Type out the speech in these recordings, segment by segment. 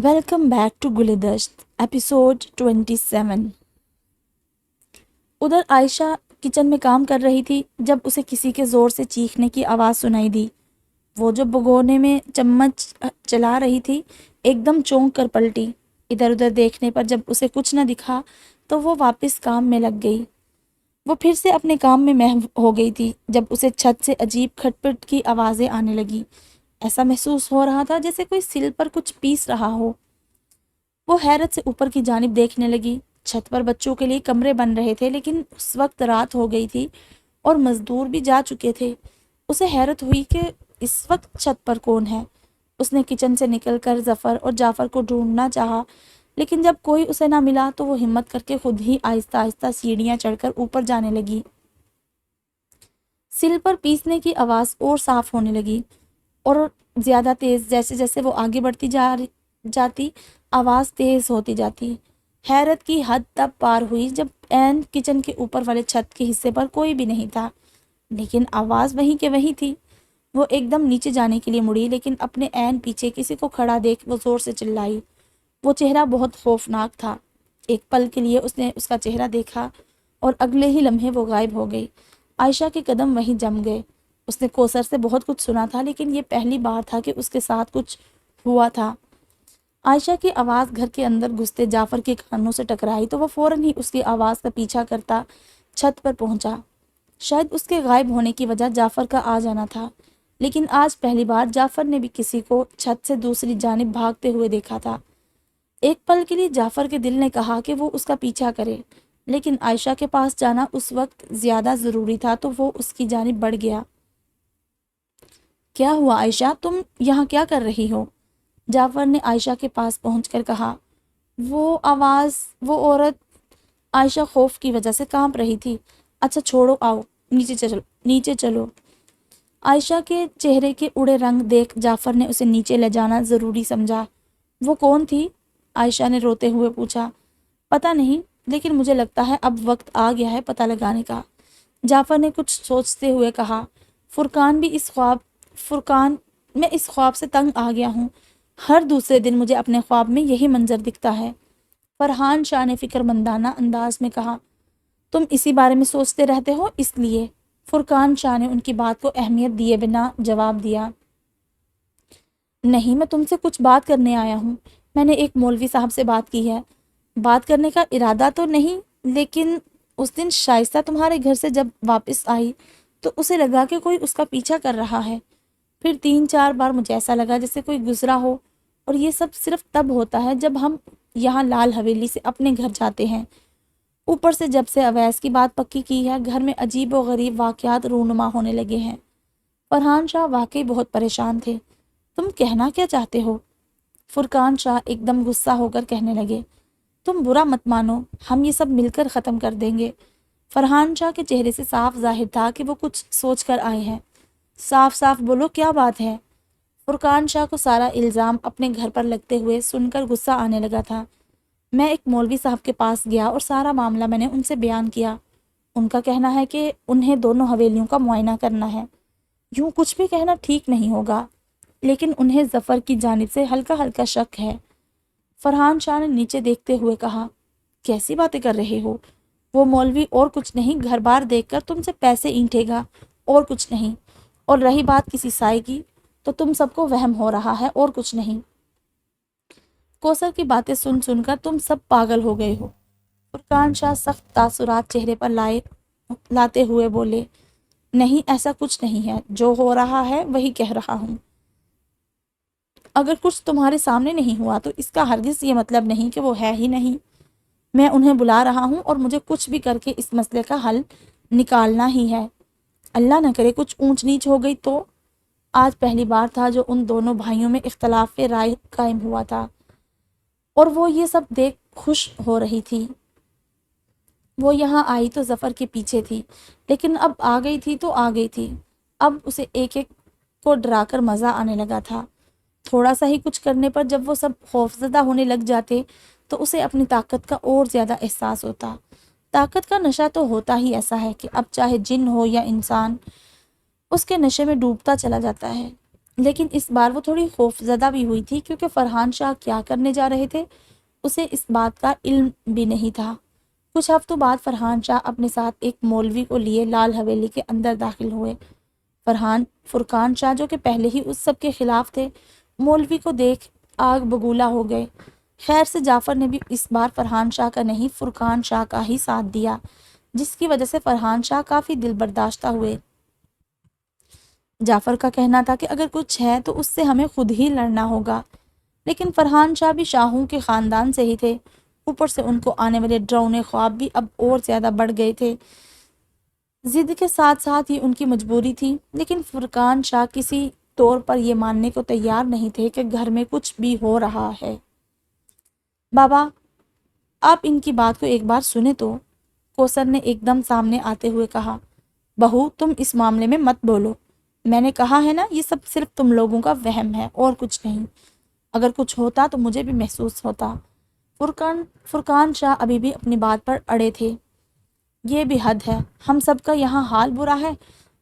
Welcome back to گلدشت episode 27۔ ادھر عائشہ kitchen میں کام کر رہی تھی جب اسے کسی کے زور سے چیخنے کی آواز سنائی دی۔ وہ جو بگونے میں چمچ چلا رہی تھی ایک دم چونک کر پلٹی۔ ادھر ادھر دیکھنے پر جب اسے کچھ نہ دکھا تو وہ واپس کام میں لگ گئی۔ وہ پھر سے اپنے کام میں محو ہو گئی تھی جب اسے چھت سے عجیب کھٹ پٹ کی آوازیں آنے لگی۔ ایسا محسوس ہو رہا تھا جیسے کوئی سل پر کچھ پیس رہا ہو۔ وہ حیرت سے اوپر کی جانب دیکھنے لگی۔ چھت پر بچوں کے لیے کمرے بن رہے تھے لیکن اس وقت رات ہو گئی تھی اور مزدور بھی جا چکے تھے۔ اسے حیرت ہوئی کہ اس وقت چھت پر کون ہے۔ اس نے کچن سے نکل کر ظفر اور جعفر کو ڈھونڈنا چاہا لیکن جب کوئی اسے نہ ملا تو وہ ہمت کر کے خود ہی آہستہ آہستہ سیڑھیاں چڑھ کر اوپر جانے لگی۔ سل پر پیسنے کی آواز اور صاف ہونے لگی اور زیادہ تیز۔ جیسے جیسے وہ آگے بڑھتی جاتی آواز تیز ہوتی جاتی۔ حیرت کی حد تب پار ہوئی جب عین کچن کے اوپر والے چھت کے حصے پر کوئی بھی نہیں تھا لیکن آواز وہیں کے وہیں تھی۔ وہ ایک دم نیچے جانے کے لیے مڑی لیکن اپنے عین پیچھے کسی کو کھڑا دیکھ وہ زور سے چلائی۔ وہ چہرہ بہت خوفناک تھا۔ ایک پل کے لیے اس نے اس کا چہرہ دیکھا اور اگلے ہی لمحے وہ غائب ہو گئی۔ عائشہ کے قدم وہیں جم گئے۔ اس نے کوثر سے بہت کچھ سنا تھا لیکن یہ پہلی بار تھا کہ اس کے ساتھ کچھ ہوا تھا۔ عائشہ کی آواز گھر کے اندر گھستے جعفر کے کانوں سے ٹکرائی تو وہ فوراً ہی اس کی آواز کا پیچھا کرتا چھت پر پہنچا۔ شاید اس کے غائب ہونے کی وجہ جعفر کا آ جانا تھا لیکن آج پہلی بار جعفر نے بھی کسی کو چھت سے دوسری جانب بھاگتے ہوئے دیکھا تھا۔ ایک پل کے لیے جعفر کے دل نے کہا کہ وہ اس کا پیچھا کرے لیکن عائشہ کے پاس جانا اس وقت زیادہ ضروری تھا تو وہ اس کی جانب بڑھ گیا۔ کیا ہوا عائشہ، تم یہاں کیا کر رہی ہو؟ جعفر نے عائشہ کے پاس پہنچ کر کہا۔ وہ آواز، وہ عورت۔ عائشہ خوف کی وجہ سے کانپ رہی تھی۔ اچھا چھوڑو، آؤ نیچے چلو۔ عائشہ کے چہرے کے اڑے رنگ دیکھ جعفر نے اسے نیچے لے جانا ضروری سمجھا۔ وہ کون تھی؟ عائشہ نے روتے ہوئے پوچھا۔ پتہ نہیں لیکن مجھے لگتا ہے اب وقت آ گیا ہے پتہ لگانے کا۔ جعفر نے کچھ سوچتے ہوئے کہا۔ فرقان میں اس خواب سے تنگ آ گیا ہوں۔ ہر دوسرے دن مجھے اپنے خواب میں یہی منظر دکھتا ہے۔ فرحان شاہ نے فکر مندانہ انداز میں کہا۔ تم اسی بارے میں سوچتے رہتے ہو اس لیے؟ فرقان شاہ نے ان کی بات کو اہمیت دیے بنا جواب دیا۔ نہیں، میں تم سے کچھ بات کرنے آیا ہوں۔ میں نے ایک مولوی صاحب سے بات کی ہے۔ بات کرنے کا ارادہ تو نہیں لیکن اس دن شائستہ تمہارے گھر سے جب واپس آئی تو اسے لگا کہ کوئی اس کا پیچھا کر رہا ہے۔ پھر 3-4 بار مجھے ایسا لگا جیسے کوئی گزرا ہو، اور یہ سب صرف تب ہوتا ہے جب ہم یہاں لال حویلی سے اپنے گھر جاتے ہیں۔ اوپر سے جب سے اویس کی بات پکی کی ہے گھر میں عجیب و غریب واقعات رونما ہونے لگے ہیں۔ فرحان شاہ واقعی بہت پریشان تھے۔ تم کہنا کیا چاہتے ہو؟ فرقان شاہ ایک دم غصہ ہو کر کہنے لگے۔ تم برا مت مانو، ہم یہ سب مل کر ختم کر دیں گے۔ فرحان شاہ کے چہرے سے صاف ظاہر تھا کہ وہ کچھ سوچ کر آئے ہیں۔ صاف صاف بولو، کیا بات ہے؟ فرقان شاہ کو سارا الزام اپنے گھر پر لگتے ہوئے سن کر غصہ آنے لگا تھا۔ میں ایک مولوی صاحب کے پاس گیا اور سارا معاملہ میں نے ان سے بیان کیا۔ ان کا کہنا ہے کہ انہیں دونوں حویلیوں کا معائنہ کرنا ہے۔ یوں کچھ بھی کہنا ٹھیک نہیں ہوگا لیکن انہیں ظفر کی جانب سے ہلکا ہلکا شک ہے۔ فرحان شاہ نے نیچے دیکھتے ہوئے کہا۔ کیسی باتیں کر رہے ہو؟ وہ مولوی اور کچھ نہیں گھر بار دیکھ کر تم سے پیسے اینٹھے گا اور کچھ نہیں، اور رہی بات کسی سائے کی تو تم سب کو وہم ہو رہا ہے اور کچھ نہیں۔ کوثر کی باتیں سن سن کر تم سب پاگل ہو گئے ہو۔ فرقان شاہ سخت تاثرات چہرے پر لاتے ہوئے بولے۔ نہیں، ایسا کچھ نہیں ہے، جو ہو رہا ہے وہی کہہ رہا ہوں۔ اگر کچھ تمہارے سامنے نہیں ہوا تو اس کا ہرگز یہ مطلب نہیں کہ وہ ہے ہی نہیں۔ میں انہیں بلا رہا ہوں اور مجھے کچھ بھی کر کے اس مسئلے کا حل نکالنا ہی ہے۔ اللہ نہ کرے کچھ اونچ نیچ ہو گئی تو۔ آج پہلی بار تھا جو ان دونوں بھائیوں میں اختلاف رائے قائم ہوا تھا اور وہ یہ سب دیکھ خوش ہو رہی تھی۔ وہ یہاں آئی تو ظفر کے پیچھے تھی لیکن اب آ گئی تھی تو آ گئی تھی۔ اب اسے ایک ایک کو ڈرا کر مزہ آنے لگا تھا۔ تھوڑا سا ہی کچھ کرنے پر جب وہ سب خوفزدہ ہونے لگ جاتے تو اسے اپنی طاقت کا اور زیادہ احساس ہوتا۔ طاقت کا نشہ تو ہوتا ہی ایسا ہے کہ اب چاہے جن ہو یا انسان اس کے نشے میں ڈوبتا چلا جاتا ہے۔ لیکن اس بار وہ تھوڑی خوفزدہ بھی ہوئی تھی، کیونکہ فرحان شاہ کیا کرنے جا رہے تھے اسے اس بات کا علم بھی نہیں تھا۔ کچھ ہفتوں بعد فرحان شاہ اپنے ساتھ ایک مولوی کو لیے لال حویلی کے اندر داخل ہوئے۔ فرقان شاہ جو کہ پہلے ہی اس سب کے خلاف تھے، مولوی کو دیکھ آگ بگولا ہو گئے۔ خیر سے جعفر نے بھی اس بار فرحان شاہ کا نہیں، فرقان شاہ کا ہی ساتھ دیا، جس کی وجہ سے فرحان شاہ کافی دل برداشتہ ہوئے۔ جعفر کا کہنا تھا کہ اگر کچھ ہے تو اس سے ہمیں خود ہی لڑنا ہوگا، لیکن فرحان شاہ بھی شاہوں کے خاندان سے ہی تھے، اوپر سے ان کو آنے والے ڈراؤنے خواب بھی اب اور زیادہ بڑھ گئے تھے۔ ضد کے ساتھ ساتھ یہ ان کی مجبوری تھی، لیکن فرقان شاہ کسی طور پر یہ ماننے کو تیار نہیں تھے کہ گھر میں کچھ بھی ہو رہا ہے۔ بابا، آپ ان کی بات کو ایک بار سنیں تو، کوثر نے ایک دم سامنے آتے ہوئے کہا۔ بہو، تم اس معاملے میں مت بولو، میں نے کہا ہے نا، یہ سب صرف تم لوگوں کا وہم ہے اور کچھ نہیں۔ اگر کچھ ہوتا تو مجھے بھی محسوس ہوتا۔ فرقان شاہ ابھی بھی اپنی بات پر اڑے تھے۔ یہ بھی حد ہے، ہم سب کا یہاں حال برا ہے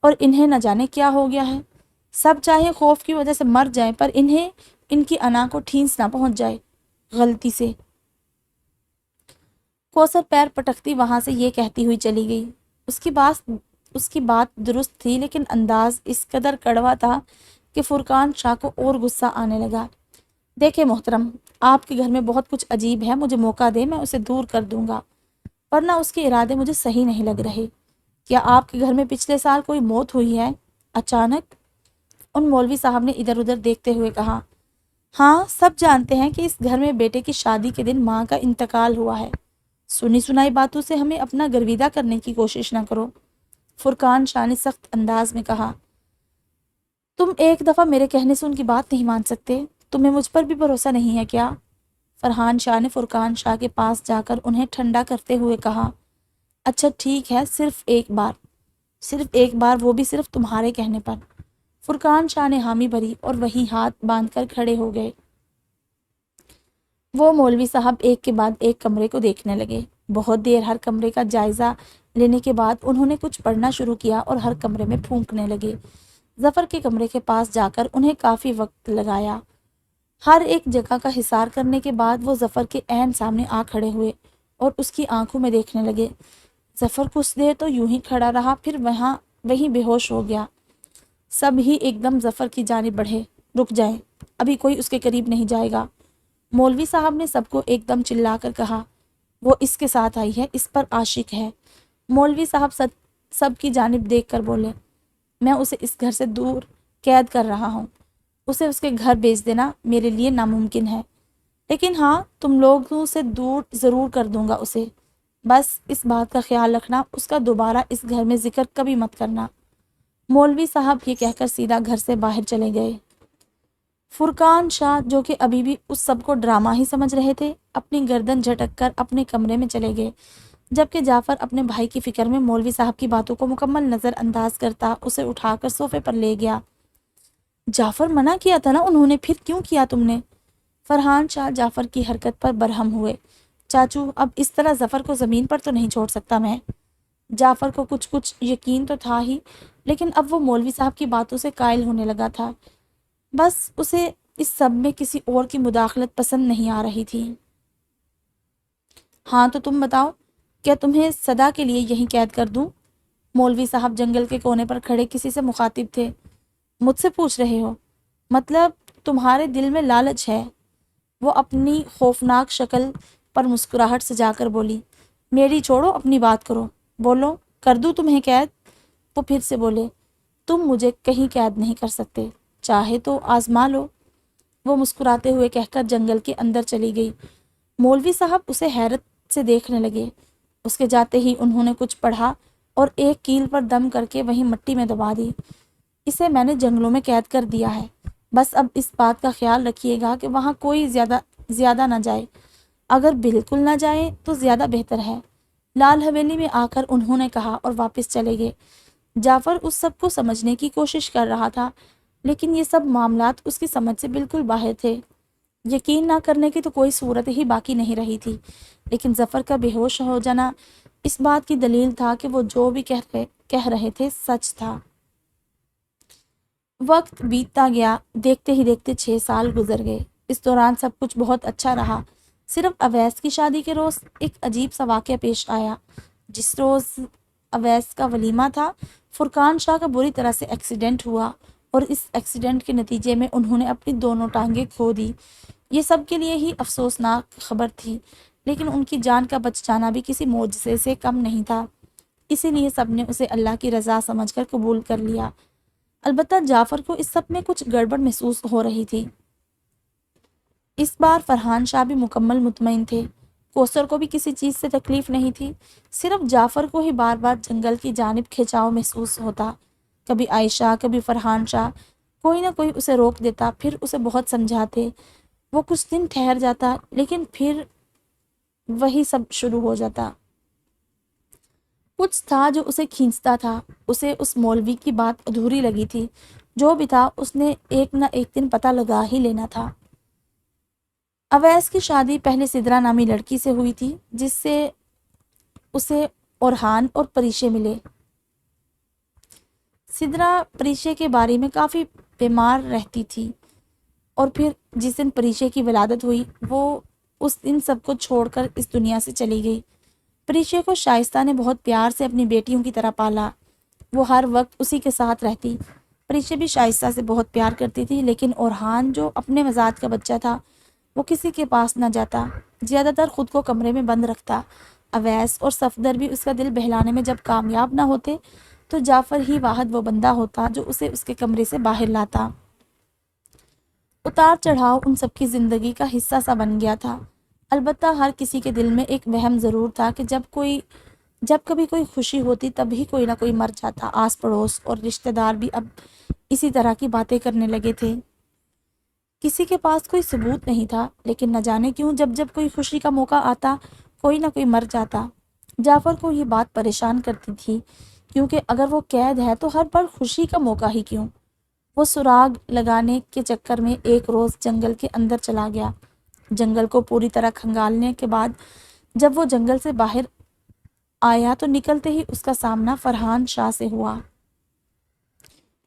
اور انہیں نہ جانے کیا ہو گیا ہے۔ سب چاہے خوف کی وجہ سے مر جائیں، پر انہیں ان کی انا کو ٹھینس نہ پہنچ جائے غلطی سے۔ کوثر پیر پٹکتی وہاں سے یہ کہتی ہوئی چلی گئی۔ اس کی بات درست تھی، لیکن انداز اس قدر کڑوا تھا کہ فرقان شاہ کو اور غصہ آنے لگا۔ دیکھیں محترم، آپ کے گھر میں بہت کچھ عجیب ہے، مجھے موقع دے، میں اسے دور کر دوں گا، ورنہ اس کے ارادے مجھے صحیح نہیں لگ رہے۔ کیا آپ کے گھر میں پچھلے سال کوئی موت ہوئی ہے؟ اچانک ان مولوی صاحب نے ادھر ادھر دیکھتے ہوئے کہا۔ ہاں، سب جانتے ہیں کہ اس گھر میں بیٹے کی شادی کے دن ماں کا انتقال ہوا ہے۔ سنی سنائی باتوں سے ہمیں اپنا گرویدہ کرنے کی کوشش نہ کرو، فرقان شاہ نے سخت انداز میں کہا۔ تم ایک دفعہ میرے کہنے سے ان کی بات نہیں مان سکتے؟ تمہیں مجھ پر بھی بھروسہ نہیں ہے کیا؟ فرحان شاہ نے فرقان شاہ کے پاس جا کر انہیں ٹھنڈا کرتے ہوئے کہا۔ اچھا ٹھیک ہے، صرف ایک بار، وہ بھی صرف تمہارے کہنے پر۔ فرقان شاہ نے حامی بھری اور وہی ہاتھ باندھ کر کھڑے ہو گئے۔ وہ مولوی صاحب ایک کے بعد ایک کمرے کو دیکھنے لگے۔ بہت دیر ہر کمرے کا جائزہ لینے کے بعد انہوں نے کچھ پڑھنا شروع کیا اور ہر کمرے میں پھونکنے لگے۔ ظفر کے کمرے کے پاس جا کر انہیں کافی وقت لگایا۔ ہر ایک جگہ کا حصار کرنے کے بعد وہ ظفر کے عین سامنے آ کھڑے ہوئے اور اس کی آنکھوں میں دیکھنے لگے۔ ظفر کچھ دیر تو یوں ہی کھڑا رہا، پھر وہیں بے ہوش ہو گیا۔ سب ہی ایک دم ظفر کی جانب بڑھے۔ رک جائیں، ابھی کوئی اس کے قریب نہیں جائے گا، مولوی صاحب نے سب کو ایک دم چلا کر کہا۔ وہ اس کے ساتھ آئی ہے، اس پر عاشق ہے۔ مولوی صاحب سب کی جانب دیکھ کر بولے۔ میں اسے اس گھر سے دور قید کر رہا ہوں، اسے اس کے گھر بھیج دینا میرے لیے ناممکن ہے، لیکن ہاں، تم لوگوں سے دور ضرور کر دوں گا اسے۔ بس اس بات کا خیال رکھنا، اس کا دوبارہ اس گھر میں ذکر کبھی مت کرنا۔ مولوی صاحب یہ کہہ کر سیدھا گھر سے باہر چلے گئے۔ فرقان شاہ، جو کہ ابھی بھی اس سب کو ڈرامہ ہی سمجھ رہے تھے، اپنی گردن جھٹک کر اپنے کمرے میں چلے گئے، جبکہ جعفر اپنے بھائی کی فکر میں مولوی صاحب کی باتوں کو مکمل نظر انداز کرتا اسے اٹھا کر صوفے پر لے گیا۔ جعفر، منع کیا تھا نا انہوں نے، پھر کیوں کیا تم نے؟ فرحان شاہ جعفر کی حرکت پر برہم ہوئے۔ چاچو، اب اس طرح ظفر کو زمین پر تو نہیں چھوڑ سکتا میں۔ جعفر کو کچھ یقین تو تھا ہی، لیکن اب وہ مولوی صاحب کی باتوں سے قائل ہونے لگا تھا۔ بس اسے اس سب میں کسی اور کی مداخلت پسند نہیں آ رہی تھی۔ ہاں تو تم بتاؤ، کیا تمہیں سدا کے لیے یہیں قید کر دوں؟ مولوی صاحب جنگل کے کونے پر کھڑے کسی سے مخاطب تھے۔ مجھ سے پوچھ رہے ہو؟ مطلب تمہارے دل میں لالچ ہے؟ وہ اپنی خوفناک شکل پر مسکراہٹ سے جا کر بولی۔ میری چھوڑو، اپنی بات کرو، بولو، کر دوں تمہیں قید؟ وہ پھر سے بولے۔ تم مجھے کہیں قید نہیں کر سکتے، چاہے تو آزما لو، وہ مسکراتے ہوئے کہہ کر جنگل کے اندر چلی گئی۔ مولوی صاحب اسے حیرت سے دیکھنے لگے۔ اس کے جاتے ہی انہوں نے کچھ پڑھا اور ایک کیل پر دم کر کے وہیں مٹی میں دبا دی۔ اسے میں نے جنگلوں میں قید کر دیا ہے، بس اب اس بات کا خیال رکھیے گا کہ وہاں کوئی زیادہ نہ جائے، اگر بالکل نہ جائے تو زیادہ بہتر ہے، لال حویلی میں آ کر انہوں نے کہا اور واپس چلے گئے۔ جعفر اس سب کو سمجھنے کی کوشش کر رہا تھا، لیکن یہ سب معاملات اس کی سمجھ سے بالکل باہر تھے۔ یقین نہ کرنے کی تو کوئی صورت ہی باقی نہیں رہی تھی، لیکن ظفر کا بے ہوش ہو جانا اس بات کی دلیل تھا کہ وہ جو بھی کہہ رہے تھے سچ تھا۔ وقت بیتتا گیا، دیکھتے ہی دیکھتے 6 سال گزر گئے۔ اس دوران سب کچھ بہت اچھا رہا۔ صرف اویس کی شادی کے روز ایک عجیب سا واقعہ پیش آیا۔ جس روز اویس کا ولیمہ تھا، فرقان شاہ کا بری طرح سے ایکسیڈنٹ ہوا اور اس ایکسیڈنٹ کے نتیجے میں انہوں نے اپنی دونوں ٹانگیں کھو دی۔ یہ سب کے لیے ہی افسوسناک خبر تھی، لیکن ان کی جان کا بچ جانا بھی کسی معجزے سے کم نہیں تھا۔ اسی لیے سب نے اسے اللہ کی رضا سمجھ کر قبول کر لیا۔ البتہ جعفر کو اس سب میں کچھ گڑبڑ محسوس ہو رہی تھی۔ اس بار فرحان شاہ بھی مکمل مطمئن تھے۔ کوثر کو بھی کسی چیز سے تکلیف نہیں تھی، صرف جعفر کو ہی بار بار جنگل کی جانب کھنچاؤ محسوس ہوتا۔ کبھی عائشہ، کبھی فرحان شاہ، کوئی نہ کوئی اسے روک دیتا، پھر اسے بہت سمجھاتے۔ وہ کچھ دن ٹھہر جاتا، لیکن پھر وہی سب شروع ہو جاتا۔ کچھ تھا جو اسے کھینچتا تھا، اسے اس مولوی کی بات ادھوری لگی تھی۔ جو بھی تھا اس نے ایک نہ ایک دن پتہ لگا ہی لینا تھا۔ اویس کی شادی پہلے سدرا نامی لڑکی سے ہوئی تھی، جس سے اسے اورحان اور پریشے ملے۔ سدرا پریشے کے بارے میں کافی بیمار رہتی تھی، اور پھر جس دن پریشے کی ولادت ہوئی، وہ اس دن سب کو چھوڑ کر اس دنیا سے چلی گئی۔ پریشے کو شائستہ نے بہت پیار سے اپنی بیٹیوں کی طرح پالا۔ وہ ہر وقت اسی کے ساتھ رہتی۔ پریشے بھی شائستہ سے بہت پیار کرتی تھی، لیکن اورحان جو اپنے مزاج کا بچہ تھا، وہ کسی کے پاس نہ جاتا، زیادہ تر خود کو کمرے میں بند رکھتا۔ اویس اور صفدر بھی اس کا دل بہلانے میں جب کامیاب نہ ہوتے، تو جعفر ہی واحد وہ بندہ ہوتا جو اسے اس کے کمرے سے باہر لاتا۔ اتار چڑھاؤ ان سب کی زندگی کا حصہ سا بن گیا تھا۔ البتہ ہر کسی کے دل میں ایک وہم ضرور تھا کہ جب کبھی کوئی خوشی ہوتی تب ہی کوئی نہ کوئی مر جاتا۔ آس پڑوس اور رشتہ دار بھی اب اسی طرح کی باتیں کرنے لگے تھے۔ کسی کے پاس کوئی ثبوت نہیں تھا، لیکن نہ جانے کیوں جب کوئی خوشی کا موقع آتا، کوئی نہ کوئی مر جاتا۔ جعفر کو یہ بات پریشان کرتی تھی، کیونکہ اگر وہ قید ہے تو ہر بار خوشی کا موقع ہی کیوں؟ وہ سراغ لگانے کے چکر میں ایک روز جنگل کے اندر چلا گیا۔ جنگل کو پوری طرح کھنگالنے کے بعد جب وہ جنگل سے باہر آیا تو نکلتے ہی اس کا سامنا فرحان شاہ سے ہوا۔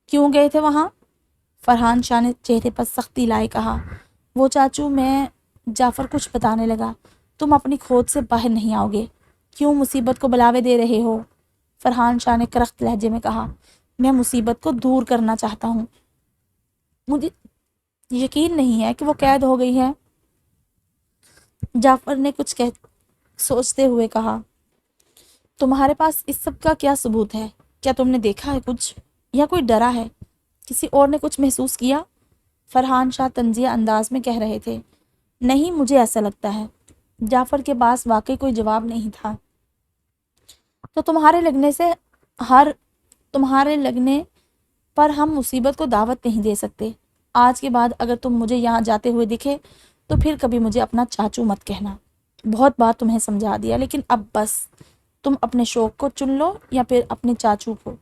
کیوں گئے تھے وہاں؟ فرحان شاہ نے چہرے پر سختی لائے کہا۔ وہ چاچو، میں جعفر کچھ بتانے لگا۔ تم اپنی کھوج سے باہر نہیں آؤ گے، کیوں مصیبت کو بلاوے دے رہے ہو؟ فرحان شاہ نے کرخت لہجے میں کہا۔ میں مصیبت کو دور کرنا چاہتا ہوں، مجھے یقین نہیں ہے کہ وہ قید ہو گئی ہے۔ جعفر نے کچھ سوچتے ہوئے کہا۔ تمہارے پاس اس سب کا کیا ثبوت ہے؟ کیا تم نے دیکھا ہے کچھ، یا کوئی ڈرا ہے؟ کسی اور نے کچھ محسوس کیا؟ فرحان شاہ طنزیہ انداز میں کہہ رہے تھے۔ نہیں، مجھے ایسا لگتا ہے۔ جعفر کے پاس واقعی کوئی جواب نہیں تھا۔ تو تمہارے لگنے پر ہم مصیبت کو دعوت نہیں دے سکتے۔ آج کے بعد اگر تم مجھے یہاں جاتے ہوئے دکھے تو پھر کبھی مجھے اپنا چاچو مت کہنا۔ بہت بار تمہیں سمجھا دیا، لیکن اب بس، تم اپنے شوق کو چن لو یا پھر اپنے چاچو کو،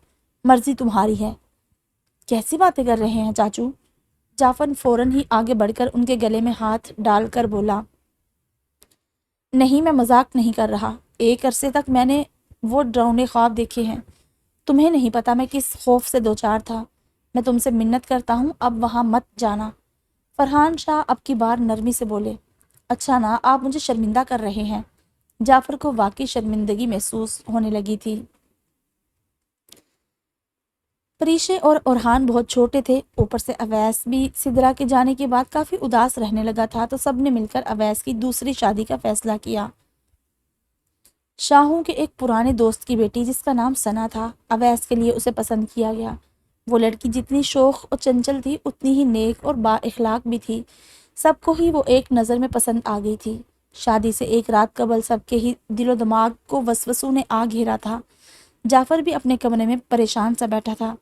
مرضی تمہاری ہے۔ کیسی باتیں کر رہے ہیں چاچو؟ جعفر فوراً ہی آگے بڑھ کر ان کے گلے میں ہاتھ ڈال کر بولا۔ نہیں، میں مذاق نہیں کر رہا۔ ایک عرصے تک میں نے وہ ڈراؤنے خواب دیکھے ہیں۔ تمہیں نہیں پتا میں کس خوف سے دوچار تھا۔ میں تم سے منت کرتا ہوں، اب وہاں مت جانا۔ فرحان شاہ اب کی بار نرمی سے بولے۔ اچھا نا، آپ مجھے شرمندہ کر رہے ہیں۔ جعفر کو واقعی شرمندگی محسوس ہونے لگی تھی۔ پریشے اور اورحان بہت چھوٹے تھے، اوپر سے اویس بھی سدرا کے جانے کے بعد کافی اداس رہنے لگا تھا، تو سب نے مل کر اویس کی دوسری شادی کا فیصلہ کیا۔ شاہوں کے ایک پرانے دوست کی بیٹی، جس کا نام ثنا تھا، اویس کے لیے اسے پسند کیا گیا۔ وہ لڑکی جتنی شوخ اور چنچل تھی، اتنی ہی نیک اور با اخلاق بھی تھی۔ سب کو ہی وہ ایک نظر میں پسند آ گئی تھی۔ شادی سے ایک رات قبل سب کے ہی دل و دماغ کو وسوسوں نے آ گھیرا تھا۔ جعفر بھی اپنے کمرے میں پریشان سا بیٹھا تھا۔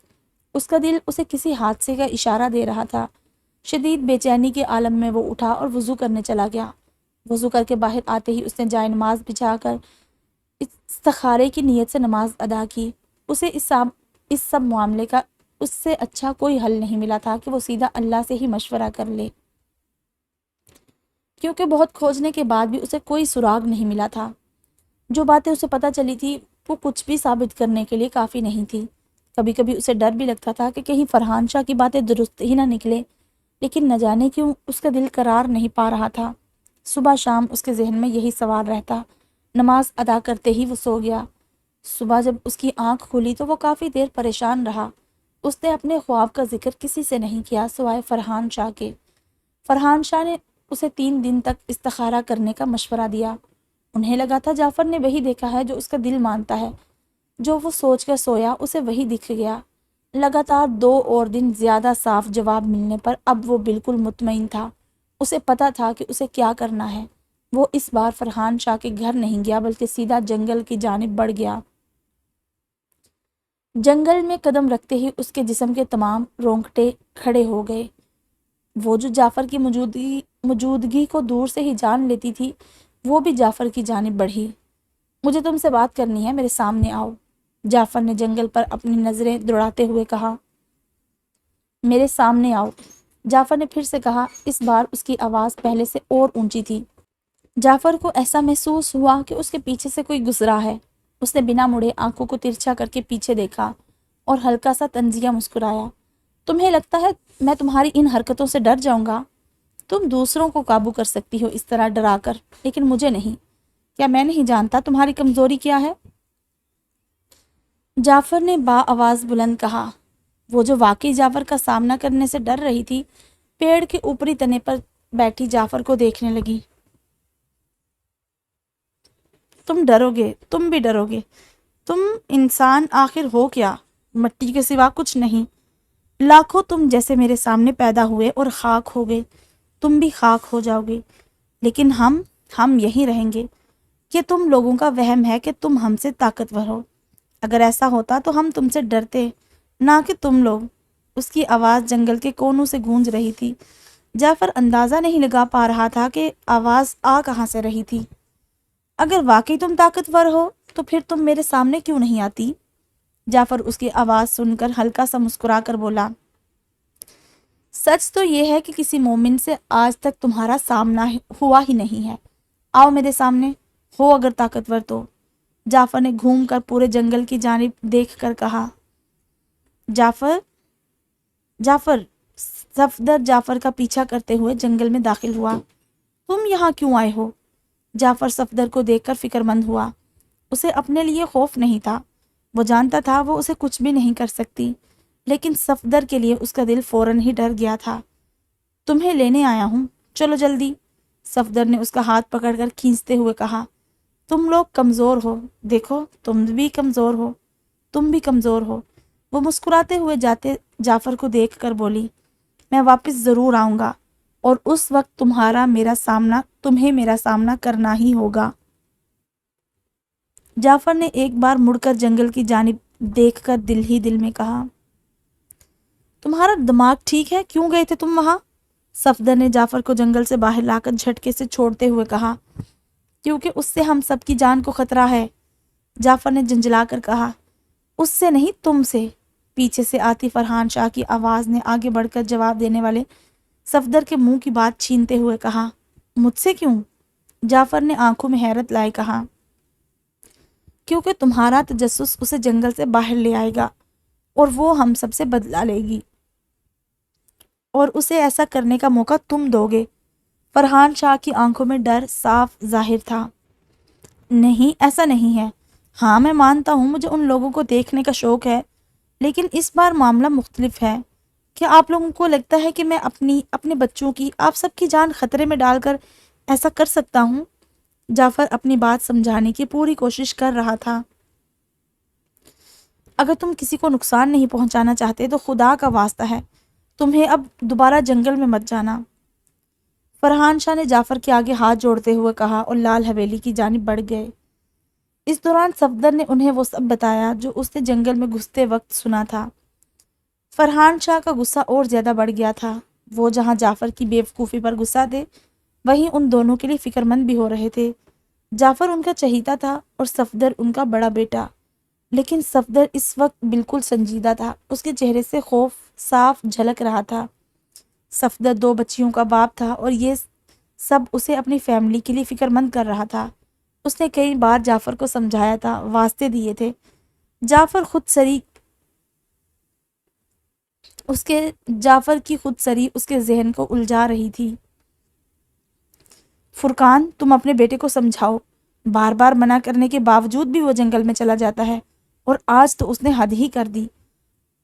اس کا دل اسے کسی حادثے کا اشارہ دے رہا تھا۔ شدید بے چینی کے عالم میں وہ اٹھا اور وضو کرنے چلا گیا۔ وضو کر کے باہر آتے ہی اس نے جائے نماز بچھا کر استخارے کی نیت سے نماز ادا کی۔ اسے اس سب معاملے کا اس سے اچھا کوئی حل نہیں ملا تھا کہ وہ سیدھا اللہ سے ہی مشورہ کر لے، کیونکہ بہت کھوجنے کے بعد بھی اسے کوئی سراغ نہیں ملا تھا۔ جو باتیں اسے پتہ چلی تھی وہ کچھ بھی ثابت کرنے کے لیے کافی نہیں تھی۔ کبھی کبھی اسے ڈر بھی لگتا تھا کہ کہیں فرحان شاہ کی باتیں درست ہی نہ نکلے، لیکن نہ جانے کیوں اس کا دل قرار نہیں پا رہا تھا۔ صبح شام اس کے ذہن میں یہی سوال رہتا۔ نماز ادا کرتے ہی وہ سو گیا۔ صبح جب اس کی آنکھ کھلی تو وہ کافی دیر پریشان رہا۔ اس نے اپنے خواب کا ذکر کسی سے نہیں کیا سوائے فرحان شاہ کے۔ فرحان شاہ نے اسے 3 دن تک استخارہ کرنے کا مشورہ دیا۔ انہیں لگا تھا جعفر نے وہی دیکھا ہے جو اس کا دل مانتا ہے۔ جو وہ سوچ کر سویا اسے وہی دکھ گیا۔ لگاتار 2 اور دن زیادہ صاف جواب ملنے پر اب وہ بالکل مطمئن تھا۔ اسے پتا تھا کہ اسے کیا کرنا ہے۔ وہ اس بار فرحان شاہ کے گھر نہیں گیا بلکہ سیدھا جنگل کی جانب بڑھ گیا۔ جنگل میں قدم رکھتے ہی اس کے جسم کے تمام رونگٹے کھڑے ہو گئے۔ وہ جو جعفر کی موجودگی کو دور سے ہی جان لیتی تھی، وہ بھی جعفر کی جانب بڑھی۔ مجھے تم سے بات کرنی ہے، میرے سامنے آؤ، جعفر نے جنگل پر اپنی نظریں دوڑاتے ہوئے کہا۔ میرے سامنے آؤ، جعفر نے پھر سے کہا۔ اس بار اس کی آواز پہلے سے اور اونچی تھی۔ جعفر کو ایسا محسوس ہوا کہ اس کے پیچھے سے کوئی گزرا ہے۔ اس نے بنا مڑے آنکھوں کو ترچھا کر کے پیچھے دیکھا اور ہلکا سا طنزیہ مسکرایا۔ تمہیں لگتا ہے میں تمہاری ان حرکتوں سے ڈر جاؤں گا؟ تم دوسروں کو قابو کر سکتی ہو اس طرح ڈرا کر، لیکن مجھے نہیں۔ کیا میں نہیں جانتا تمہاری کمزوری کیا ہے؟ جعفر نے با آواز بلند کہا۔ وہ جو واقعی جعفر کا سامنا کرنے سے ڈر رہی تھی، پیڑ کے اوپری تنے پر بیٹھی جعفر کو دیکھنے لگی۔ تم ڈرو گے، تم بھی ڈرو گے۔ تم انسان آخر ہو کیا؟ مٹی کے سوا کچھ نہیں۔ لاکھوں تم جیسے میرے سامنے پیدا ہوئے اور خاک ہو گئے، تم بھی خاک ہو جاؤ گے، لیکن ہم یہیں رہیں گے۔ یہ تم لوگوں کا وہم ہے کہ تم ہم سے طاقتور ہو۔ اگر ایسا ہوتا تو ہم تم سے ڈرتے، نہ کہ تم لوگ۔ اس کی آواز جنگل کے کونوں سے گونج رہی تھی۔ جعفر اندازہ نہیں لگا پا رہا تھا کہ آواز آ کہاں سے رہی تھی۔ اگر واقعی تم طاقتور ہو تو پھر تم میرے سامنے کیوں نہیں آتی؟ جعفر اس کی آواز سن کر ہلکا سا مسکرا کر بولا۔ سچ تو یہ ہے کہ کسی مومن سے آج تک تمہارا سامنا ہوا ہی نہیں ہے۔ آؤ میرے سامنے، ہو اگر طاقتور تو۔ جعفر نے گھوم کر پورے جنگل کی جانب دیکھ کر کہا۔ جعفر صفدر جعفر کا پیچھا کرتے ہوئے جنگل میں داخل ہوا۔ تم یہاں کیوں آئے ہو؟ جعفر صفدر کو دیکھ کر فکر مند ہوا۔ اسے اپنے لیے خوف نہیں تھا۔ وہ جانتا تھا وہ اسے کچھ بھی نہیں کر سکتی، لیکن صفدر کے لیے اس کا دل فوراً ہی ڈر گیا تھا۔ تمہیں لینے آیا ہوں، چلو جلدی، صفدر نے اس کا ہاتھ پکڑ کر کھینچتے ہوئے کہا۔ تم لوگ کمزور ہو، دیکھو تم بھی کمزور ہو، تم بھی کمزور ہو۔ وہ مسکراتے ہوئے جاتے جعفر کو دیکھ کر بولی، میں واپس ضرور آؤں گا اور اس وقت تمہیں میرا سامنا کرنا ہی ہوگا۔ جعفر نے ایک بار مڑ کر جنگل کی جانب دیکھ کر دل ہی دل میں کہا، تمہارا دماغ ٹھیک ہے؟ کیوں گئے تھے تم وہاں؟ صفدر نے جعفر کو جنگل سے باہر لا کر جھٹکے سے چھوڑتے ہوئے کہا۔ کیونکہ اس سے ہم سب کی جان کو خطرہ ہے، جعفر نے جھنجھلا کر کہا۔ اس سے نہیں، تم سے، پیچھے سے آتی فرحان شاہ کی آواز نے آگے بڑھ کر جواب دینے والے صفدر کے منہ کی بات چھینتے ہوئے کہا۔ مجھ سے کیوں؟ جعفر نے آنکھوں میں حیرت لائے کہا۔ کیونکہ تمہارا تجسس اسے جنگل سے باہر لے آئے گا اور وہ ہم سب سے بدلہ لے گی، اور اسے ایسا کرنے کا موقع تم دو گے۔ فرحان شاہ کی آنکھوں میں ڈر صاف ظاہر تھا۔ نہیں، ایسا نہیں ہے۔ ہاں میں مانتا ہوں مجھے ان لوگوں کو دیکھنے کا شوق ہے، لیکن اس بار معاملہ مختلف ہے۔ کیا آپ لوگوں کو لگتا ہے کہ میں اپنے بچوں کی، آپ سب کی جان خطرے میں ڈال کر ایسا کر سکتا ہوں؟ جعفر اپنی بات سمجھانے کی پوری کوشش کر رہا تھا۔ اگر تم کسی کو نقصان نہیں پہنچانا چاہتے تو خدا کا واسطہ ہے تمہیں اب دوبارہ جنگل میں مت جانا۔ فرحان شاہ نے جعفر کے آگے ہاتھ جوڑتے ہوئے کہا اور لال حویلی کی جانب بڑھ گئے۔ اس دوران صفدر نے انہیں وہ سب بتایا جو اس نے جنگل میں گھستے وقت سنا تھا۔ فرحان شاہ کا غصہ اور زیادہ بڑھ گیا تھا۔ وہ جہاں جعفر کی بے وقوفی پر غصہ تھے، وہیں ان دونوں کے لیے فکر مند بھی ہو رہے تھے۔ جعفر ان کا چہیتا تھا اور صفدر ان کا بڑا بیٹا، لیکن صفدر اس وقت بالکل سنجیدہ تھا۔ اس کے چہرے سے خوف صاف جھلک رہا تھا۔ صفدر 2 بچیوں کا باپ تھا اور یہ سب اسے اپنی فیملی کے لیے فکر مند کر رہا تھا۔ اس نے کئی بار جعفر کو سمجھایا تھا، واسطے دیے تھے۔ جعفر خود سری اس کے جعفر کی خود سری اس کے ذہن کو الجھا رہی تھی۔ فرقان، تم اپنے بیٹے کو سمجھاؤ، بار بار منع کرنے کے باوجود بھی وہ جنگل میں چلا جاتا ہے، اور آج تو اس نے حد ہی کر دی۔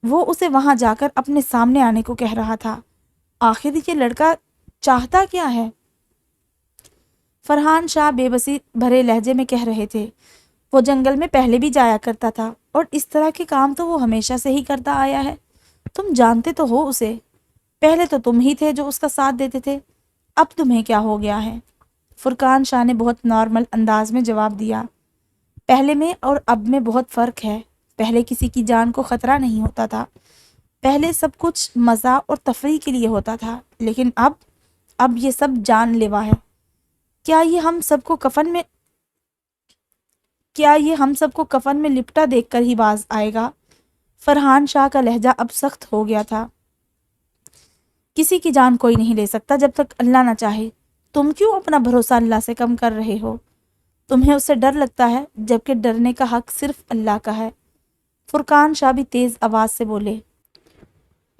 وہ اسے وہاں جا کر اپنے سامنے آنے کو کہہ رہا تھا۔ آخر یہ لڑکا چاہتا کیا ہے؟ فرحان شاہ بے بسی بھرے لہجے میں کہہ رہے تھے۔ وہ جنگل میں پہلے بھی جایا کرتا تھا، اور اس طرح کے کام تو وہ ہمیشہ سے ہی کرتا آیا ہے۔ تم جانتے تو ہو اسے، پہلے تو تم ہی تھے جو اس کا ساتھ دیتے تھے، اب تمہیں کیا ہو گیا ہے؟ فرقان شاہ نے بہت نارمل انداز میں جواب دیا۔ پہلے میں اور اب میں بہت فرق ہے۔ پہلے کسی کی جان کو خطرہ نہیں ہوتا تھا، پہلے سب کچھ مزہ اور تفریح کے لیے ہوتا تھا، لیکن اب یہ سب جان لیوا ہے۔ کیا یہ ہم سب کو کفن میں لپٹا دیکھ کر ہی باز آئے گا؟ فرحان شاہ کا لہجہ اب سخت ہو گیا تھا۔ کسی کی جان کوئی نہیں لے سکتا جب تک اللہ نہ چاہے۔ تم کیوں اپنا بھروسہ اللہ سے کم کر رہے ہو؟ تمہیں اس سے ڈر لگتا ہے، جبکہ ڈرنے کا حق صرف اللہ کا ہے۔ فرقان شاہ بھی تیز آواز سے بولے۔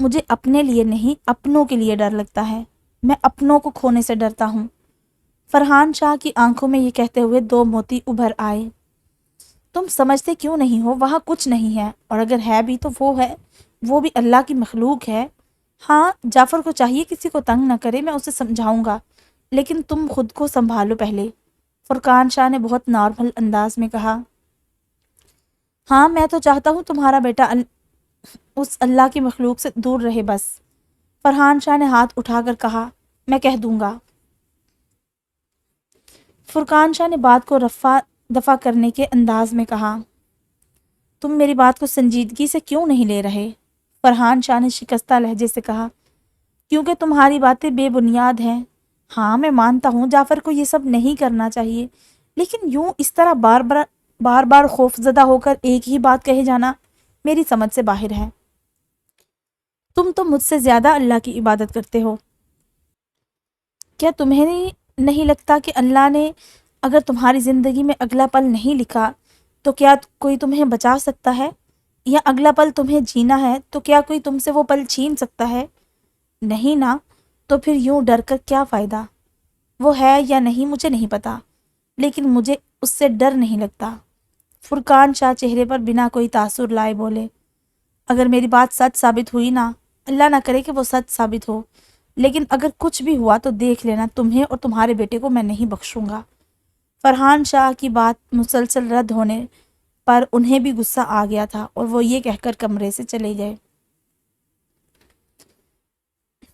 مجھے اپنے لیے نہیں، اپنوں کے لیے ڈر لگتا ہے۔ میں اپنوں کو کھونے سے ڈرتا ہوں۔ فرحان شاہ کی آنکھوں میں یہ کہتے ہوئے دو موتی ابھر آئے۔ تم سمجھتے کیوں نہیں ہو؟ وہاں کچھ نہیں ہے، اور اگر ہے بھی تو وہ بھی اللہ کی مخلوق ہے۔ ہاں، جعفر کو چاہیے کسی کو تنگ نہ کرے، میں اسے سمجھاؤں گا، لیکن تم خود کو سنبھالو پہلے۔ فرقان شاہ نے بہت نارمل انداز میں کہا۔ ہاں، میں تو چاہتا ہوں تمہارا بیٹا اس اللہ کی مخلوق سے دور رہے بس۔ فرحان شاہ نے ہاتھ اٹھا کر کہا، میں کہہ دوں گا۔ فرقان شاہ نے بات کو دفع کرنے کے انداز میں کہا، تم میری بات کو سنجیدگی سے کیوں نہیں لے رہے؟ فرحان شاہ نے شکستہ لہجے سے کہا، کیونکہ تمہاری باتیں بے بنیاد ہیں۔ ہاں، میں مانتا ہوں جعفر کو یہ سب نہیں کرنا چاہیے، لیکن یوں اس طرح بار بار خوف زدہ ہو کر ایک ہی بات کہے جانا میری سمجھ سے باہر ہے۔ تم تو مجھ سے زیادہ اللہ کی عبادت کرتے ہو۔ کیا تمہیں نہیں لگتا کہ اللہ نے اگر تمہاری زندگی میں اگلا پل نہیں لکھا تو کیا کوئی تمہیں بچا سکتا ہے؟ یا اگلا پل تمہیں جینا ہے تو کیا کوئی تم سے وہ پل چھین سکتا ہے؟ نہیں نا، تو پھر یوں ڈر کر کیا فائدہ؟ وہ ہے یا نہیں مجھے نہیں پتا، لیکن مجھے اس سے ڈر نہیں لگتا۔ فرقان شاہ چہرے پر بنا کوئی تاثر لائے بولے، اگر میری بات سچ ثابت ہوئی نا، اللہ نہ کرے کہ وہ سچ ثابت ہو، لیکن اگر کچھ بھی ہوا تو دیکھ لینا، تمہیں اور تمہارے بیٹے کو میں نہیں بخشوں گا۔ فرحان شاہ کی بات مسلسل رد ہونے پر انہیں بھی غصہ آ گیا تھا، اور وہ یہ کہہ کر کمرے سے چلے گئے۔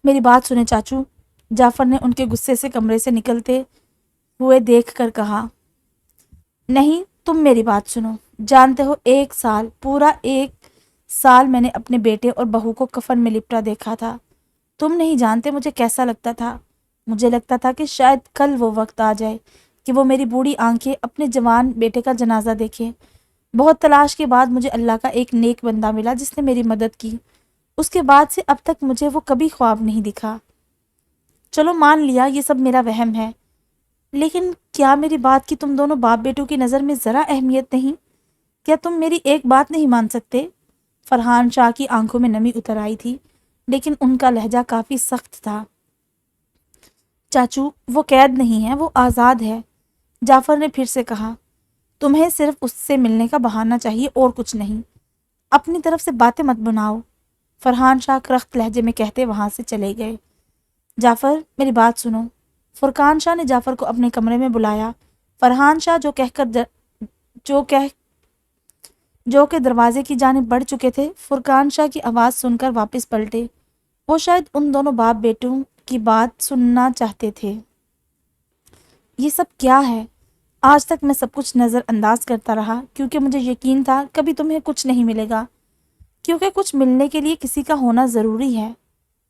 میری بات سنیں چاچو، جعفر نے ان کے غصے سے کمرے سے نکلتے ہوئے دیکھ کر کہا۔ نہیں، تم میری بات سنو۔ جانتے ہو، پورا ایک سال میں نے اپنے بیٹے اور بہو کو کفن میں لپٹا دیکھا تھا۔ تم نہیں جانتے مجھے کیسا لگتا تھا۔ مجھے لگتا تھا کہ شاید کل وہ وقت آ جائے کہ وہ میری بوڑھی آنکھیں اپنے جوان بیٹے کا جنازہ دیکھیں۔ بہت تلاش کے بعد مجھے اللہ کا ایک نیک بندہ ملا جس نے میری مدد کی۔ اس کے بعد سے اب تک مجھے وہ کبھی خواب نہیں دکھا۔ چلو مان لیا یہ سب میرا وہم ہے، لیکن کیا میری بات کی تم دونوں باپ بیٹوں کی نظر میں ذرا اہمیت نہیں؟ کیا تم میری ایک بات نہیں مان سکتے؟ فرحان شاہ کی آنکھوں میں نمی اتر آئی تھی، لیکن ان کا لہجہ کافی سخت تھا۔ چاچو، وہ قید نہیں ہے، وہ آزاد ہے، جعفر نے پھر سے کہا۔ تمہیں صرف اس سے ملنے کا بہانہ چاہیے اور کچھ نہیں۔ اپنی طرف سے باتیں مت بناؤ، فرحان شاہ کرخت لہجے میں کہتے وہاں سے چلے گئے۔ جعفر، میری بات سنو۔ فرقان شاہ نے جعفر کو اپنے کمرے میں بلایا۔ فرحان شاہ جو کہ دروازے کی جانب بڑھ چکے تھے، فرقان شاہ کی آواز سن کر واپس پلٹے۔ وہ شاید ان دونوں باپ بیٹوں کی بات سننا چاہتے تھے۔ یہ سب کیا ہے؟ آج تک میں سب کچھ نظر انداز کرتا رہا کیونکہ مجھے یقین تھا کبھی تمہیں کچھ نہیں ملے گا، کیونکہ کچھ ملنے کے لیے کسی کا ہونا ضروری ہے۔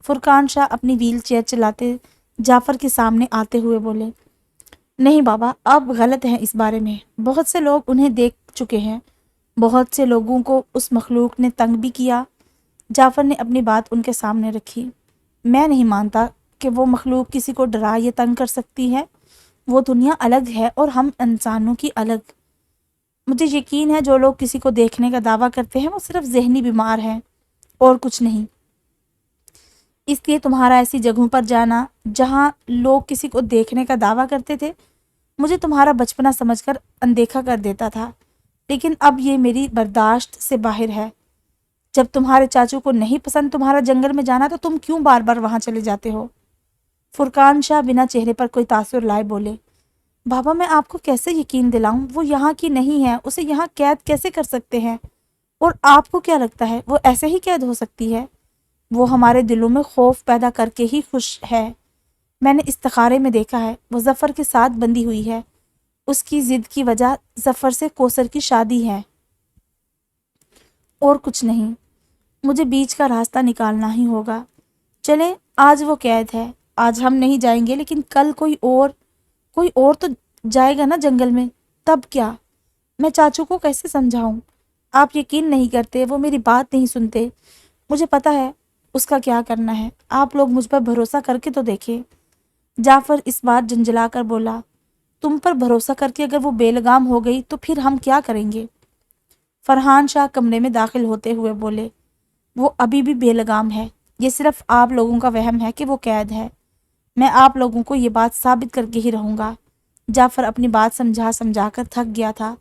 فرقان شاہ اپنی ویل چیئر چلاتے جعفر کے سامنے آتے ہوئے بولے، نہیں بابا، آپ غلط ہیں اس بارے میں۔ بہت سے لوگ انہیں دیکھ چکے ہیں، بہت سے لوگوں کو اس مخلوق نے تنگ بھی کیا۔ جعفر نے اپنی بات ان کے سامنے رکھی۔ میں نہیں مانتا کہ وہ مخلوق کسی کو ڈرا یا تنگ کر سکتی ہے۔ وہ دنیا الگ ہے اور ہم انسانوں کی الگ۔ مجھے یقین ہے جو لوگ کسی کو دیکھنے کا دعویٰ کرتے ہیں وہ صرف ذہنی بیمار ہیں اور کچھ نہیں۔ اس لیے تمہارا ایسی جگہوں پر جانا جہاں لوگ کسی کو دیکھنے کا دعویٰ کرتے تھے مجھے تمہارا بچپنا سمجھ کر اندیکھا کر دیتا تھا، لیکن اب یہ میری برداشت سے باہر ہے۔ جب تمہارے چاچو کو نہیں پسند تمہارا جنگل میں جانا تو تم کیوں بار بار وہاں چلے جاتے ہو؟ فرقان شاہ بنا چہرے پر کوئی تاثر لائے بولے، بابا میں آپ کو کیسے یقین دلاؤں؟ وہ یہاں کی نہیں ہے، اسے یہاں قید کیسے کر سکتے ہیں؟ اور آپ کو کیا لگتا ہے وہ ایسے ہی قید ہو سکتی ہے؟ وہ ہمارے دلوں میں خوف پیدا کر کے ہی خوش ہے۔ میں نے استخارے میں دیکھا ہے وہ ظفر کے ساتھ بندی ہوئی ہے، اس کی ضد کی وجہ ظفر سے کوثر کی شادی ہے اور کچھ نہیں۔ مجھے بیچ کا راستہ نکالنا ہی ہوگا۔ چلیں آج وہ قید ہے، آج ہم نہیں جائیں گے، لیکن کل کوئی اور تو جائے گا نا جنگل میں، تب کیا؟ میں چاچو کو کیسے سمجھاؤں؟ آپ یقین نہیں کرتے، وہ میری بات نہیں سنتے۔ مجھے پتا ہے اس کا کیا کرنا ہے، آپ لوگ مجھ پر بھروسہ کر کے تو دیکھیں۔ جعفر اس بار جنجلا کر بولا، تم پر بھروسہ کر کے اگر وہ بے لگام ہو گئی تو پھر ہم کیا کریں گے؟ فرحان شاہ کمرے میں داخل ہوتے ہوئے بولے، وہ ابھی بھی بے لگام ہے، یہ صرف آپ لوگوں کا وہم ہے کہ وہ قید ہے۔ میں آپ لوگوں کو یہ بات ثابت کر کے ہی رہوں گا۔ جعفر اپنی بات سمجھا کر تھک گیا تھا۔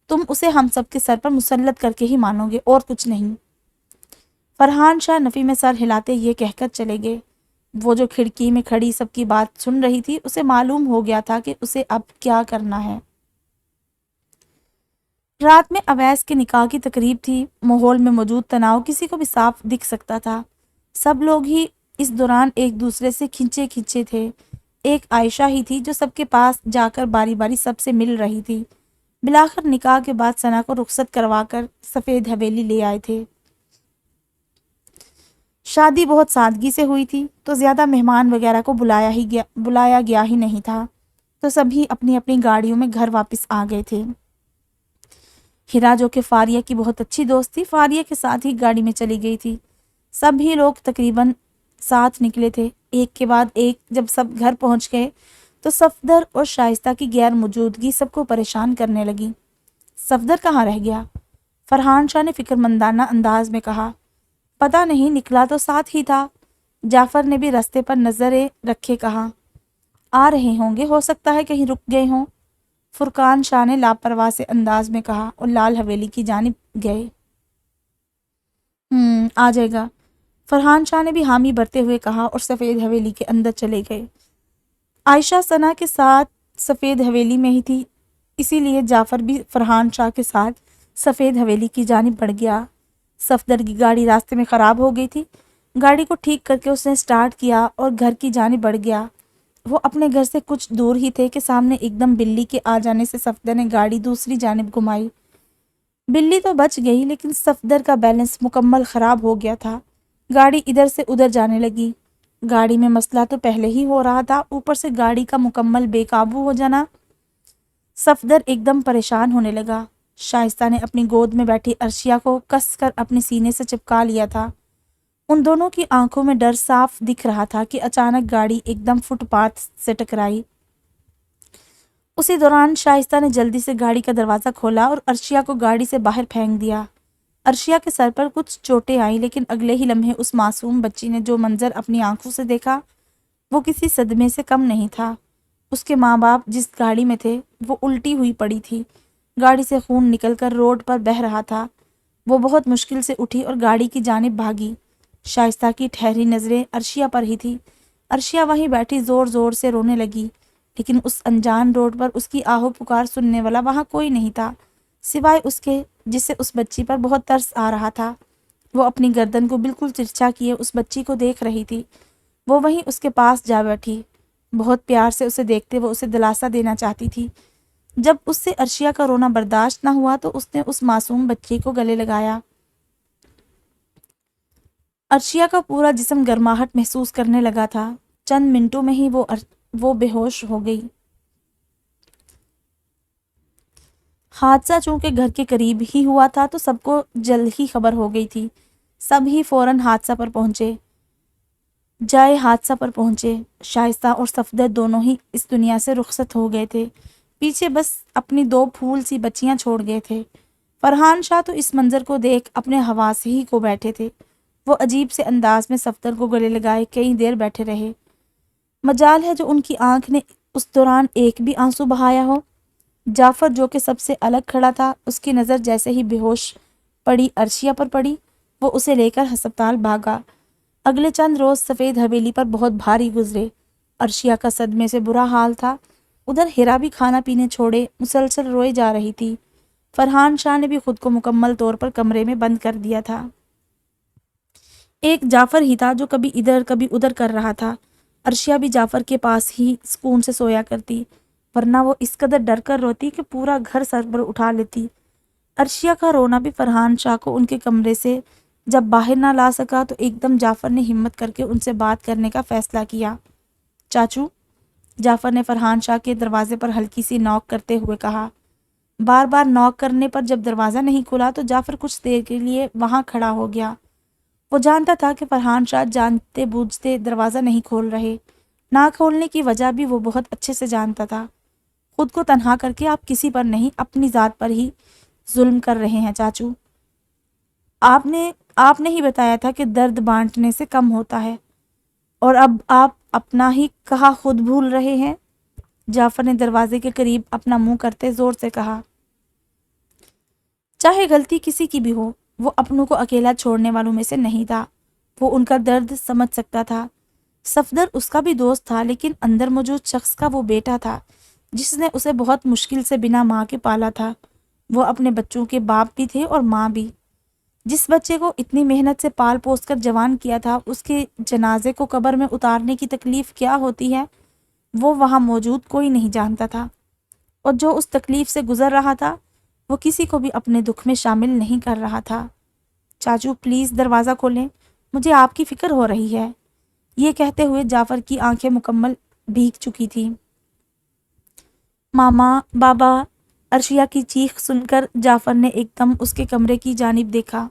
تم اسے ہم سب کے سر پر مسلط کر کے ہی مانو گے اور کچھ نہیں۔ فرحان شاہ نفی میں سر ہلاتے یہ کہہ کر چلے گئے۔ وہ جو کھڑکی میں کھڑی سب کی بات سن رہی تھی اسے معلوم ہو گیا تھا کہ اسے اب کیا کرنا ہے۔ رات میں اویس کے نکاح کی تقریب تھی۔ ماحول میں موجود تناؤ کسی کو بھی صاف دکھ سکتا تھا۔ سب لوگ ہی اس دوران ایک دوسرے سے کھنچے تھے۔ ایک عائشہ ہی تھی جو سب کے پاس جا کر باری باری سب سے مل رہی تھی۔ بلاخر نکاح کے بعد ثنا کو رخصت کروا کر سفید حویلی لے آئے تھے۔ شادی بہت سادگی سے ہوئی تھی تو زیادہ مہمان وغیرہ کو بلایا گیا ہی نہیں تھا، تو سبھی اپنی اپنی گاڑیوں میں گھر واپس آ گئے تھے۔ ہیرا جو کہ فاریہ کی بہت اچھی دوست تھی، فاریہ کے ساتھ ہی گاڑی میں چلی گئی تھی۔ سبھی لوگ تقریباً ساتھ نکلے تھے۔ ایک کے بعد ایک جب سب گھر پہنچ گئے تو صفدر اور شائستہ کی غیر موجودگی سب کو پریشان کرنے لگی۔ صفدر کہاں رہ گیا؟ فرحان شاہ نے فکر مندانہ انداز میں کہا، پتہ نہیں، نکلا تو ساتھ ہی تھا۔ جعفر نے بھی رستے پر نظریں رکھے کہا، آ رہے ہوں گے، ہو سکتا ہے کہیں رک گئے ہوں۔ فرقان شاہ نے لاپرواہ سے انداز میں کہا اور لال حویلی کی جانب گئے۔ آ جائے گا، فرحان شاہ نے بھی حامی بھرتے ہوئے کہا اور سفید حویلی کے اندر چلے گئے۔ عائشہ ثنا کے ساتھ سفید حویلی میں ہی تھی، اسی لیے جعفر بھی فرحان شاہ کے ساتھ سفید حویلی کی جانب بڑھ گیا۔ صفدر کی گاڑی راستے میں خراب ہو گئی تھی۔ گاڑی کو ٹھیک کر کے اس نے سٹارٹ کیا اور گھر کی جانب بڑھ گیا۔ وہ اپنے گھر سے کچھ دور ہی تھے کہ سامنے ایک دم بلی کے آ جانے سے صفدر نے گاڑی دوسری جانب گھمائی۔ بلی تو بچ گئی لیکن صفدر کا بیلنس مکمل خراب ہو گیا تھا۔ گاڑی ادھر سے ادھر جانے لگی۔ گاڑی میں مسئلہ تو پہلے ہی ہو رہا تھا، اوپر سے گاڑی کا مکمل بے قابو ہو جانا۔ صفدر ایک دم پریشان ہونے لگا۔ شائستہ نے اپنی گود میں بیٹھی عرشیہ کو کس کر اپنے سینے سے چپکا لیا تھا۔ ان دونوں کی آنکھوں میں ڈر صاف دکھ رہا تھا کہ اچانک گاڑی ایک دم فٹ پاتھ سے ٹکرائی۔ اسی دوران شائستہ نے جلدی سے گاڑی کا دروازہ کھولا اور عرشیہ کو گاڑی سے باہر پھینک دیا۔ عرشیہ کے سر پر کچھ چوٹیں آئیں، لیکن اگلے ہی لمحے اس معصوم بچی نے جو منظر اپنی آنکھوں سے دیکھا وہ کسی صدمے سے کم نہیں تھا۔ اس کے ماں باپ جس گاڑی میں تھے وہ الٹی ہوئی پڑی تھی، گاڑی سے خون نکل کر روڈ پر بہہ رہا تھا۔ وہ بہت مشکل سے اٹھی اور گاڑی کی جانب بھاگی۔ شائستہ کی ٹھہری نظریں عرشیہ پر ہی تھی۔ عرشیہ وہیں بیٹھی زور زور سے رونے لگی، لیکن اس انجان روڈ پر اس کی آہو پکار سننے والا وہاں کوئی نہیں تھا سوائے اس کے جس سے اس بچی پر بہت ترس آ رہا تھا۔ وہ اپنی گردن کو بالکل ترچھا کیے اس بچی کو دیکھ رہی تھی۔ وہ وہیں اس کے پاس جا بیٹھی، بہت پیار سے اسے دیکھتے وہ اسے دلاسا دینا چاہتی تھی۔ جب اس سے عرشیہ کا رونا برداشت نہ ہوا تو اس نے اس معصوم بچی کو گلے لگایا۔ عرشیہ کا پورا جسم گرماہٹ محسوس کرنے لگا تھا۔ چند منٹوں میں ہی وہ بے ہوش ہو گئی۔ حادثہ چونکہ گھر کے قریب ہی ہوا تھا تو سب کو جلد ہی خبر ہو گئی تھی۔ سب ہی فوراً حادثہ پر پہنچے۔ جائے حادثہ پر پہنچے۔ شائستہ اور صفدر دونوں ہی اس دنیا سے رخصت ہو گئے تھے، پیچھے بس اپنی دو پھول سی بچیاں چھوڑ گئے تھے۔ فرحان شاہ تو اس منظر کو دیکھ اپنے حواس ہی کو بیٹھے تھے۔ وہ عجیب سے انداز میں صفدر کو گلے لگائے کئی دیر بیٹھے رہے۔ مجال ہے جو ان کی آنکھ نے اس دوران ایک بھی آنسو بہایا ہو۔ جعفر جو کہ سب سے الگ کھڑا تھا، اس کی نظر جیسے ہی بے ہوش پڑی عرشیہ پر پڑی، وہ اسے لے کر ہسپتال بھاگا۔ اگلے چند روز سفید حویلی پر بہت بھاری گزرے۔ عرشیہ کا صدمے سے برا حال تھا۔ ادھر ہیرا بھی کھانا پینے چھوڑے مسلسل روئے جا رہی تھی۔ فرحان شاہ نے بھی خود کو مکمل طور پر کمرے میں بند کر دیا تھا۔ ایک جعفر ہی تھا جو کبھی ادھر کبھی ادھر کر رہا تھا۔ عرشیہ بھی جعفر کے پاس ہی سکون سے سویا کرتی، ورنہ وہ اس قدر ڈر کر روتی کہ پورا گھر سر پر اٹھا لیتی۔ عرشیہ کا رونا بھی فرحان شاہ کو ان کے کمرے سے جب باہر نہ لا سکا تو ایک دم جعفر نے ہمت کر کے ان سے بات کرنے کا فیصلہ کیا۔ چاچو، جعفر نے فرحان شاہ کے دروازے پر ہلکی سی نوک کرتے ہوئے کہا۔ بار بار نوک کرنے پر جب دروازہ نہیں کھلا تو جعفر کچھ دیر کے لیے وہاں کھڑا ہو گیا۔ وہ جانتا تھا کہ فرحان شاہ جانتے بوجھتے دروازہ نہیں کھول رہے۔ نہ کھولنے کی وجہ بھی وہ بہت اچھے سے جانتا تھا۔ خود کو تنہا کر کے آپ کسی پر نہیں، اپنی ذات پر ہی ظلم کر رہے ہیں چاچو۔ آپ نے ہی بتایا تھا کہ درد بانٹنے سے کم ہوتا ہے، اور اب آپ اپنا ہی کہا خود بھول رہے ہیں۔ جعفر نے دروازے کے قریب اپنا منہ کرتے زور سے کہا۔ چاہے غلطی کسی کی بھی ہو، وہ اپنوں کو اکیلا چھوڑنے والوں میں سے نہیں تھا۔ وہ ان کا درد سمجھ سکتا تھا۔ صفدر اس کا بھی دوست تھا، لیکن اندر موجود شخص کا وہ بیٹا تھا جس نے اسے بہت مشکل سے بنا ماں کے پالا تھا۔ وہ اپنے بچوں کے باپ بھی تھے اور ماں بھی۔ جس بچے کو اتنی محنت سے پال پوس کر جوان کیا تھا، اس کے جنازے کو قبر میں اتارنے کی تکلیف کیا ہوتی ہے، وہ وہاں موجود کوئی نہیں جانتا تھا، اور جو اس تکلیف سے گزر رہا تھا وہ کسی کو بھی اپنے دکھ میں شامل نہیں کر رہا تھا۔ چاچو پلیز دروازہ کھولیں، مجھے آپ کی فکر ہو رہی ہے۔ یہ کہتے ہوئے جعفر کی آنکھیں مکمل بھیگ چکی تھیں۔ ماما، بابا، عرشیہ کی چیخ سن کر جعفر نے ایک دم اس کے کمرے کی جانب دیکھا۔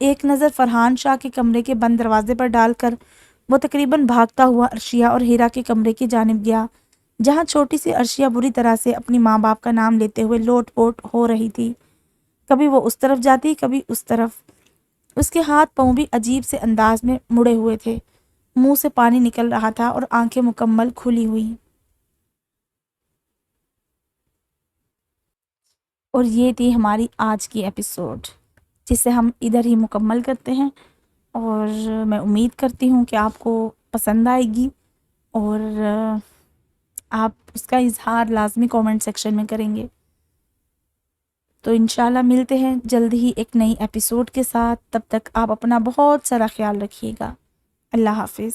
ایک نظر فرحان شاہ کے کمرے کے بند دروازے پر ڈال کر وہ تقریباً بھاگتا ہوا عرشیہ اور ہیرا کے کمرے کی جانب گیا، جہاں چھوٹی سی عرشیہ بری طرح سے اپنی ماں باپ کا نام لیتے ہوئے لوٹ پوٹ ہو رہی تھی۔ کبھی وہ اس طرف جاتی، کبھی اس طرف۔ اس کے ہاتھ پاؤں بھی عجیب سے انداز میں مڑے ہوئے تھے، منہ سے پانی نکل رہا تھا اور آنکھیں مکمل کھلی ہوئی۔ اور یہ تھی ہماری آج کی ایپیسوڈ، جسے ہم ادھر ہی مکمل کرتے ہیں، اور میں امید کرتی ہوں کہ آپ کو پسند آئے گی، اور آپ اس کا اظہار لازمی کومنٹ سیکشن میں کریں گے۔ تو انشاءاللہ ملتے ہیں جلد ہی ایک نئی ایپیسوڈ کے ساتھ۔ تب تک آپ اپنا بہت سارا خیال رکھیے گا۔ اللہ حافظ۔